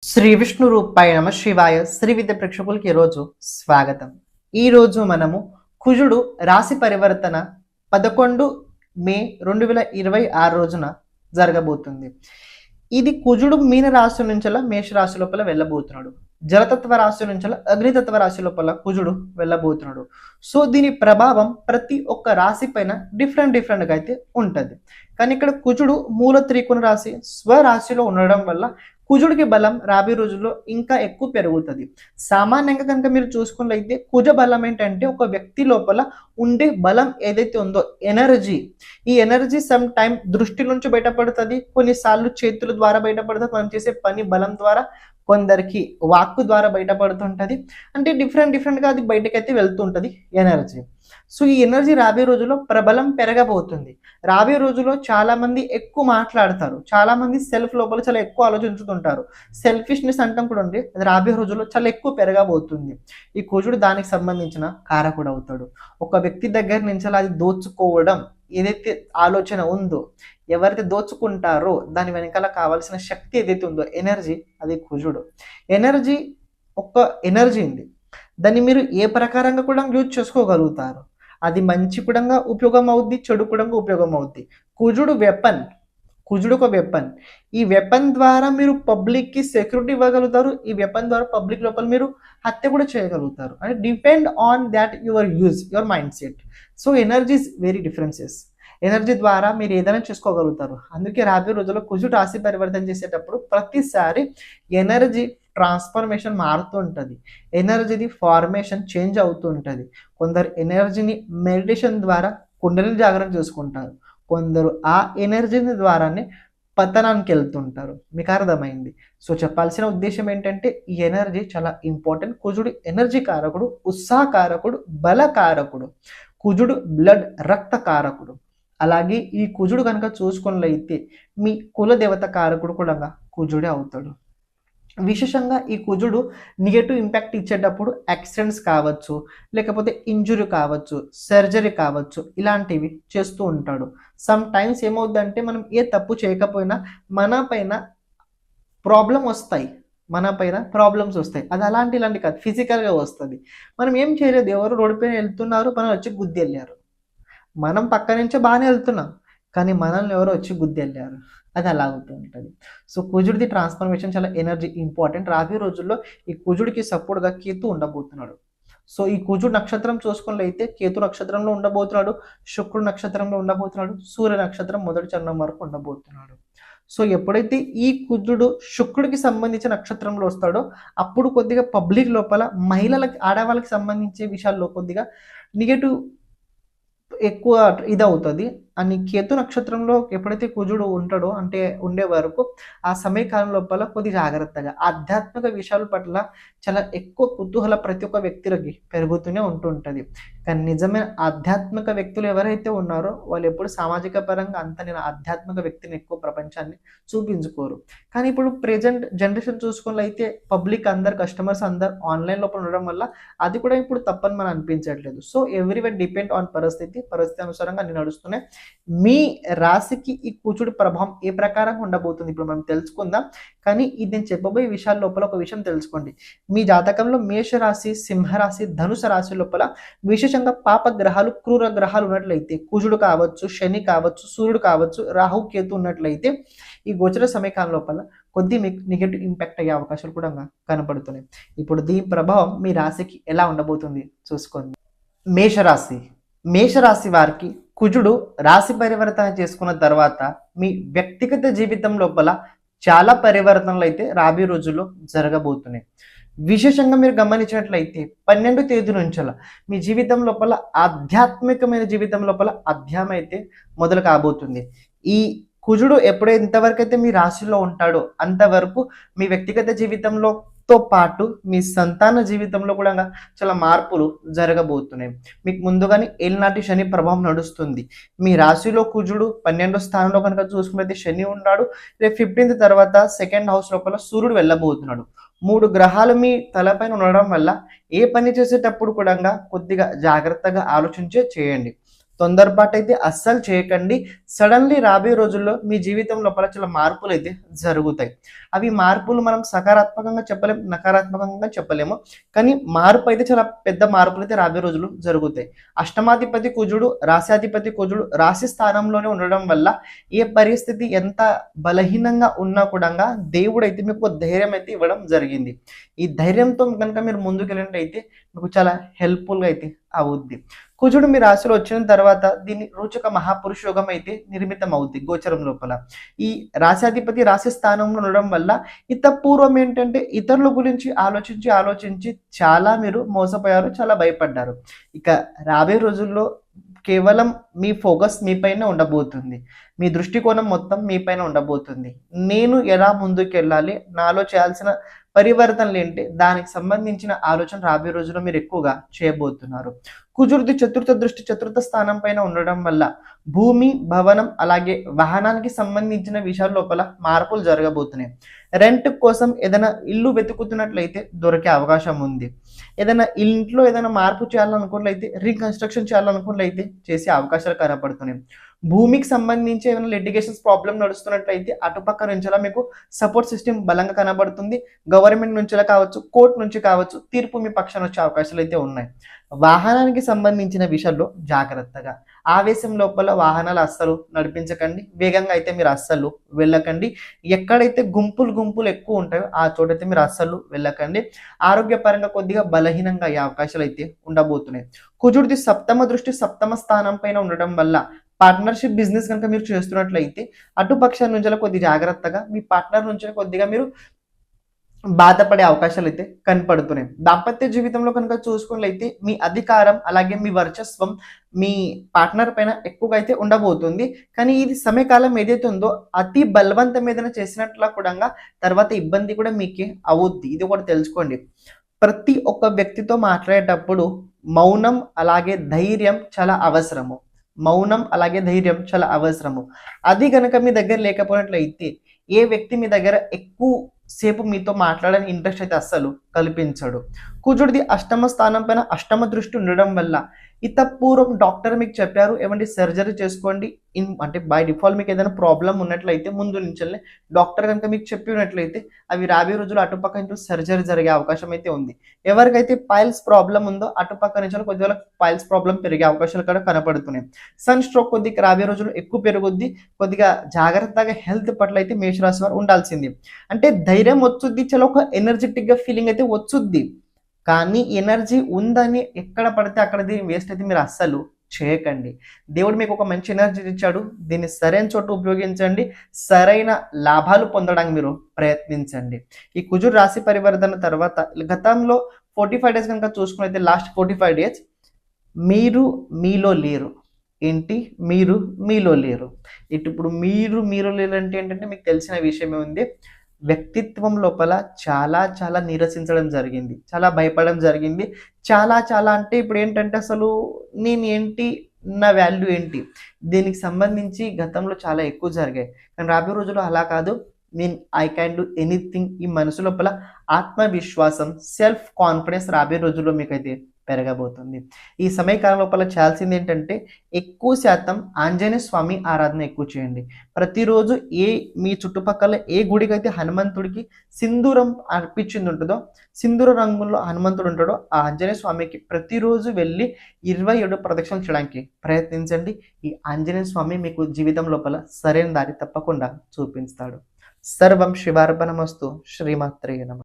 శ్రీ విష్ణు రూపాయ నమ శివాయ శ్రీ విద్య ప్రేక్షకులకి ఈరోజు స్వాగతం. ఈరోజు మనము కుజుడు రాశి పరివర్తన 11 మే 2026 రోజున జరగబోతుంది. ఇది కుజుడు మీన రాశి నుంచి మేష రాశి లోపల వెళ్ళబోతున్నాడు. జలతత్వ రాశి నుంచి అగ్నితత్వ రాశి లోపల కుజుడు వెళ్ళబోతున్నాడు. సో దీని ప్రభావం ప్రతి ఒక్క రాశి పైన డిఫరెంట్గా అయితే ఉంటుంది. కానీ ఇక్కడ కుజుడు మూల త్రికోణ రాశి స్వరాశిలో ఉండడం వల్ల కుజుడికి బలం రాబోయే రోజుల్లో ఇంకా ఎక్కువ పెరుగుతుంది. సామాన్యంగా కనుక మీరు చూసుకున్నట్లయితే కుజ బలం ఏంటంటే ఒక వ్యక్తి లోపల ఉండే బలం ఏదైతే ఉందో ఎనర్జీ, ఈ ఎనర్జీ సమ్ టైం దృష్టి నుంచి బయటపడుతుంది, కొన్నిసార్లు చేతుల ద్వారా బయటపడుతుంది, మనం చేసే పని బలం ద్వారా, కొందరికి వాక్కు ద్వారా బయటపడుతుంటది. అంటే డిఫరెంట్గా అది బయటకైతే వెళ్తుంటది ఎనర్జీ. సో ఈ ఎనర్జీ రాబోయే రోజుల్లో ప్రబలం పెరగబోతుంది. రాబోయే రోజుల్లో చాలా మంది ఎక్కువ మాట్లాడతారు, చాలా మంది సెల్ఫ్ లోపల చాలా ఎక్కువ ఆలోచించుతుంటారు. సెల్ఫిష్నెస్ అంటాం కూడా ఉంది, అది రాబోయే రోజుల్లో చాలా ఎక్కువ పెరగబోతుంది. ఈ కుజుడు దానికి సంబంధించిన కారకుడు అవుతాడు. ఒక వ్యక్తి దగ్గర నుంచి అది దోచుకోవడం ఏదైతే ఆలోచన ఉందో, ఎవరైతే దోచుకుంటారో దాని వెనకాల కావాల్సిన శక్తి ఏదైతే ఉందో ఎనర్జీ, అది కుజుడు. ఎనర్జీ ఒక ఎనర్జీ ఉంది, దాన్ని మీరు ఏ ప్రకారంగా కూడా యూజ్ చేసుకోగలుగుతారు. అది మంచి కూడా ఉపయోగం అవుద్ది, చెడు కూడా ఉపయోగం అవుద్ది. కుజుడు వెపన్, కుజుడు ఒక వెపన్. ఈ వెపన్ ద్వారా మీరు పబ్లిక్కి సెక్యూరిటీ ఇవ్వగలుగుతారు, ఈ వెపన్ ద్వారా పబ్లిక్ లోపల మీరు హత్య కూడా చేయగలుగుతారు. అంటే depend on that your use, your mind set. So energies very differences. Energy ద్వారా మీరు ఏదైనా చేసుకోగలుగుతారు. అందుకే రాబోయే రోజుల్లో కుజుడు రాశి పరివర్తన చేసేటప్పుడు ప్రతిసారి ఎనర్జీ ట్రాన్స్ఫర్మేషన్ మారుతూ ఉంటుంది, ఎనర్జీది ఫార్మేషన్ చేంజ్ అవుతూ ఉంటుంది. కొందరు ఎనర్జీని మెడిటేషన్ ద్వారా కుండలిని జాగరణ చేసుకుంటారు, కొందరు ఆ ఎనర్జీని ద్వారానే పతనానికి వెళ్తుంటారు. మీకు అర్థమైంది. సో చెప్పాల్సిన ఉద్దేశం ఏంటంటే ఈ ఎనర్జీ చాలా ఇంపార్టెంట్. కుజుడు ఎనర్జీ కారకుడు, ఉత్సాహకారకుడు, బలకారకుడు. కుజుడు బ్లడ్ రక్త కారకుడు. అలాగే ఈ కుజుడు కనుక చూసుకున్నట్లయితే మీ కులదేవత కారకుడు కూడా కుజుడే అవుతాడు. విశేషంగా ఈ కుజుడు నెగటివ్ ఇంపాక్ట్ ఇచ్చేటప్పుడు యాక్సిడెంట్స్ కావచ్చు, లేకపోతే ఇంజురీ కావచ్చు, సర్జరీ కావచ్చు, ఇలాంటివి చేస్తూ ఉంటాడు. సమ్ టైమ్స్ ఏమవుతుందంటే మనం ఏ తప్పు చేయకపోయినా మన పైన ప్రాబ్లమ్స్ వస్తాయి. అది ఇలాంటి కాదు, ఫిజికల్గా వస్తుంది. మనం ఏం చేయలేదు, ఎవరు రోడ్డు పైన వెళ్తున్నారు, మనం వచ్చి గుద్ది వెళ్ళారు. మనం పక్క నుంచే బాగానే వెళ్తున్నాం, కానీ మనల్ని ఎవరో వచ్చి గుద్ది వెళ్ళారు. అది అలా అవుతూ ఉంటుంది. సో కుజుడిది ట్రాన్స్ఫర్మేషన్ చాలా ఎనర్జీ ఇంపార్టెంట్. రాబోయే రోజుల్లో ఈ కుజుడికి సపోర్ట్గా కేతు ఉండబోతున్నాడు. సో ఈ కుజుడు నక్షత్రం చూసుకున్నట్లయితే కేతు నక్షత్రంలో ఉండబోతున్నాడు, శుక్రుడు నక్షత్రంలో ఉండబోతున్నాడు, సూర్య నక్షత్రం మొదటి చరణం వరకు ఉండబోతున్నాడు. సో ఎప్పుడైతే ఈ కుజుడు శుక్రుడికి సంబంధించిన నక్షత్రంలో వస్తాడో అప్పుడు కొద్దిగా పబ్లిక్ లోపల మహిళలకి, ఆడవాళ్ళకి సంబంధించే విషయాల్లో కొద్దిగా నెగటివ్ ఎక్కువ ఇదవుతుంది. అని కేతు నక్షత్రంలో ఎప్పుడైతే కుజుడు ఉంటాడో అంటే ఉండే వరకు ఆ సమయకాలం లోపల కొద్ది జాగ్రత్తగా ఆధ్యాత్మిక విషయాల పట్ల చాలా ఎక్కువ కుతూహల ప్రతి ఒక్క వ్యక్తికి పెరుగుతూనే ఉంటుంటుంది. కానీ నిజమైన ఆధ్యాత్మిక వ్యక్తులు ఎవరైతే ఉన్నారో వాళ్ళు ఎప్పుడు సామాజిక పరంగా అంత నేను ఆధ్యాత్మిక వ్యక్తిని ఎక్కువ ప్రపంచాన్ని చూపించుకోరు. కానీ ఇప్పుడు ప్రెజెంట్ జనరేషన్ చూసుకున్నట్లయితే పబ్లిక్ అందరు, కస్టమర్స్ అందరు ఆన్లైన్ లోపల ఉండడం వల్ల అది కూడా ఇప్పుడు తప్పని మనం అనిపించట్లేదు. సో ఎవ్రీవన్ డిపెండ్ ఆన్ పరిస్థితి అనుసారంగా నేను నడుస్తున్నాయి. మీ రాశికి ఈ కుజుడి ప్రభావం ఏ ప్రకారంగా ఉండబోతుంది ఇప్పుడు మనం తెలుసుకుందాం. కానీ ఇది నేను చెప్పబోయే విషయాల లోపల ఒక విషయం తెలుసుకోండి. మీ జాతకంలో మేషరాశి, సింహరాశి, ధనుస రాశి లోపల విశేషంగా పాప గ్రహాలు, క్రూర గ్రహాలు ఉన్నట్లయితే కుజుడు కావచ్చు, శని కావచ్చు, సూర్యుడు కావచ్చు, రాహు కేతు ఉన్నట్లయితే ఈ గోచర సమయకాలం లోపల కొద్ది మీకు నెగటివ్ ఇంపాక్ట్ అయ్యే అవకాశాలు కూడా కనపడుతున్నాయి. ఇప్పుడు దీని ప్రభావం మీ రాశికి ఎలా ఉండబోతుంది చూసుకోండి. మేషరాశి వారికి కుజుడు రాశి పరివర్తన చేసుకున్న తర్వాత మీ వ్యక్తిగత జీవితం లోపల చాలా పరివర్తనలు అయితే రాబోయే రోజుల్లో జరగబోతున్నాయి. విశేషంగా మీరు గమనించినట్లయితే 12 తేదీ నుంచి మీ జీవితం లోపల ఆధ్యాత్మికమైన జీవితం లోపల అధ్యాయం అయితే మొదలు కాబోతుంది. ఈ కుజుడు ఎంతవరకు అయితే మీ రాశిలో ఉంటాడో అంతవరకు మీ వ్యక్తిగత జీవితంలో తో పాటు మీ సంతాన జీవితంలో కూడా చాలా మార్పులు జరగబోతున్నాయి. మీకు ముందుగానే ఏలినాటి శని ప్రభావం నడుస్తుంది. మీ రాశిలో కుజుడు 12వ స్థానంలో కనుక చూసుకున్నట్లయితే శని ఉన్నాడు. రేపు 15th తర్వాత సెకండ్ హౌస్ లోపల సూర్యుడు వెళ్ళబోతున్నాడు. 3 గ్రహాలు మీ తలపైన ఉండడం వల్ల ఏ పని చేసేటప్పుడు కూడా కొద్దిగా జాగ్రత్తగా ఆలోచించే చేయండి. తొందరపాటు అయితే అస్సలు చేయకండి. సడన్లీ రాబోయే రోజుల్లో మీ జీవితం లోపల చాలా మార్పులు అయితే జరుగుతాయి. అవి మార్పులు మనం సకారాత్మకంగా చెప్పలేము, నకారాత్మకంగా చెప్పలేము. కానీ మార్పు అయితే చాలా పెద్ద మార్పులు అయితే రాబోయే రోజులు జరుగుతాయి. అష్టమాధిపతి కుజుడు, రాశ్యాధిపతి కుజుడు రాశి స్థానంలోనే ఉండడం వల్ల ఏ పరిస్థితి ఎంత బలహీనంగా ఉన్నా కూడా దేవుడైతే మీకు ధైర్యం అయితే ఇవ్వడం జరిగింది. ఈ ధైర్యంతో కనుక మీరు ముందుకెళ్ళినట్టయితే మీకు చాలా హెల్ప్ఫుల్గా అయితే అవుద్ది. కుజుడు మీ రాశిలో వచ్చిన తర్వాత దీన్ని రోచక మహాపురుష యోగం అయితే నిర్మితం అవుద్ది గోచరం లోపల. ఈ రాశాధిపతి రాశి స్థానంలో ఉండడం వల్ల పూర్వం ఏంటంటే ఇతరుల గురించి ఆలోచించి చాలా మీరు మోసపోయారు, చాలా భయపడ్డారు. ఇక రాబోయే రోజుల్లో కేవలం మీ ఫోకస్ మీపైనే ఉండబోతుంది. మీ దృష్టికోణం మొత్తం మీపైన ఉండబోతుంది. నేను ఎలా ముందుకెళ్ళాలి, నాలో చేయాల్సిన పరివర్తనలు ఏంటి, దానికి సంబంధించిన ఆలోచన రాబోయే రోజుల్లో మీరు ఎక్కువగా చేయబోతున్నారు. కుజుడిది చతుర్థ స్థానం పైన ఉండడం వల్ల భూమి, భవనం అలాగే వాహనానికి సంబంధించిన విషయాల లోపల మార్పులు జరగబోతున్నాయి. రెంట్ కోసం ఏదైనా ఇల్లు వెతుకుతున్నట్లయితే దొరికే అవకాశం ఉంది. ఇంట్లో ఏదైనా మార్పు చేయాలనుకున్నట్లయితే, రీకన్స్ట్రక్షన్ చేయాలనుకున్నట్లయితే చేసే అవకాశాలు కనపడుతున్నాయి. భూమికి సంబంధించి ఏమైనా లిటిగేషన్స్ ప్రాబ్లం నడుస్తున్నట్లయితే అటుపక్క నుంచి మీకు సపోర్ట్ సిస్టమ్ బలంగా కనబడుతుంది. గవర్నమెంట్ నుంచి కావచ్చు, కోర్టు నుంచి కావచ్చు, తీర్పు మీ పక్షాన వచ్చే అవకాశాలు అయితే ఉన్నాయి. వాహనానికి సంబంధించిన విషయాల్లో జాగ్రత్తగా, ఆవేశం లోపల వాహనాలు అస్సలు నడిపించకండి. వేగంగా అయితే మీరు అస్సలు వెళ్ళకండి. ఎక్కడైతే గుంపులు ఎక్కువ ఉంటాయో ఆ చోటైతే మీరు అస్సలు వెళ్ళకండి. ఆరోగ్యపరంగా కొద్దిగా బలహీనంగా అయ్యే అవకాశాలు అయితే ఉండబోతున్నాయి. కుజుడిది సప్తమ స్థానం పైన ఉండడం వల్ల పార్ట్నర్షిప్ బిజినెస్ కనుక మీరు చేస్తున్నట్లయితే అటుపక్షం నుంచి కొద్ది జాగ్రత్తగా, మీ పార్ట్నర్ నుంచి కొద్దిగా మీరు బాధపడే అవకాశాలు అయితే కనపడుతున్నాయి. దాంపత్య జీవితంలో కనుక చూసుకున్నట్లయితే మీ అధికారం అలాగే మీ వర్చస్వం మీ పార్ట్నర్ పైన ఎక్కువగా అయితే ఉండబోతుంది. కానీ ఇది సమయకాలం ఏదైతే ఉందో అతి బలవంతం ఏదైనా చేసినట్లా కూడా తర్వాత ఇబ్బంది కూడా మీకే అవుద్ది. ఇది కూడా తెలుసుకోండి. ప్రతి ఒక్క వ్యక్తితో మాట్లాడేటప్పుడు మౌనం అలాగే ధైర్యం చాలా అవసరము. అది కనుక మీ దగ్గర లేకపోయినట్లయితే ఏ వ్యక్తి మీ దగ్గర ఎక్కువ సేపు మీతో మాట్లాడని ఇంట్రెస్ట్ అయితే అస్సలు కల్పించడు. కుజుడిది అష్టమ స్థానం పైన అష్టమ దృష్టి ఉండడం వల్ల పూర్వం డాక్టర్ మీకు చెప్పారు ఏమంటే సర్జరీ చేసుకోండి, అంటే బై డిఫాల్ట్ మీకు ఏదైనా ప్రాబ్లం ఉన్నట్లయితే ముందు నుంచి డాక్టర్ కనుక మీకు చెప్పినట్లయితే అవి రాబోయే రోజులు అటుపక్క నుంచి సర్జరీ జరిగే అవకాశం అయితే ఉంది. ఎవరికైతే పైల్స్ ప్రాబ్లం ఉందో అటుపక్క నుంచి కొద్దిగా పైల్స్ ప్రాబ్లం పెరిగే అవకాశాలు కూడా కనపడుతున్నాయి. సన్ స్ట్రోక్ కొద్దిగా రాబోయే రోజులు ఎక్కువ పెరుగుద్ది. కొద్దిగా జాగ్రత్తగా హెల్త్ పట్ల అయితే మేషరాశి వారు ఉండాల్సింది. అంటే ధైర్యం వచ్చుద్ది, చాలా ఒక ఎనర్జెటిక్ గా ఫీలింగ్ అయితే వచ్చుద్ది. కానీ ఎనర్జీ ఉందని ఎక్కడ పడితే అక్కడ దీన్ని వేస్ట్ అయితే మీరు అస్సలు చేయకండి. దేవుడు మీకు ఒక మంచి ఎనర్జీ ఇచ్చాడు, దీన్ని సరైన చోట ఉపయోగించండి, సరైన లాభాలు పొందడానికి మీరు ప్రయత్నించండి. ఈ కుజుడు రాశి పరివర్తన తర్వాత గతంలో 45 డేస్ కనుక చూసుకున్నైతే లాస్ట్ 45 డేస్ మీరు మీలో లేరు. మీలో లేరు. ఇప్పుడు మీరు లేరు అంటే ఏంటంటే మీకు తెలిసిన విషయమే ఉంది. వ్యక్తిత్వం లోపల చాలా నీరసించడం జరిగింది, చాలా భయపడడం జరిగింది. చాలా అంటే ఇప్పుడు ఏంటంటే అసలు నేను ఏంటి, నా వాల్యూ ఏంటి, దీనికి సంబంధించి గతంలో చాలా ఎక్కువ జరిగాయి. కానీ రాబోయే రోజుల్లో అలా కాదు. I can do anything. ఈ మనసు లోపల ఆత్మవిశ్వాసం, సెల్ఫ్ కాన్ఫిడెన్స్ రాబోయే రోజుల్లో మీకైతే పెరగబోతుంది. ఈ సమయకాలం లోపల చేయాల్సింది ఏంటంటే ఎక్కువ శాతం ఆంజనేయ స్వామి ఆరాధన ఎక్కువ చేయండి. ప్రతిరోజు మీ చుట్టుపక్కల ఏ గుడికి అయితే హనుమంతుడికి సింధూరం అర్పించింది ఉంటుందో, సింధూర రంగుల్లో హనుమంతుడు ఉంటాడో ఆ ఆంజనేయ స్వామికి ప్రతిరోజు వెళ్ళి 27 ప్రదక్షిణలు చేయడానికి ప్రయత్నించండి. ఈ ఆంజనేయ స్వామి మీకు జీవితం లోపల సరైన దారి తప్పకుండా చూపిస్తాడు. సర్వం శివార్పణమస్తు. శ్రీమాత్రే నమః.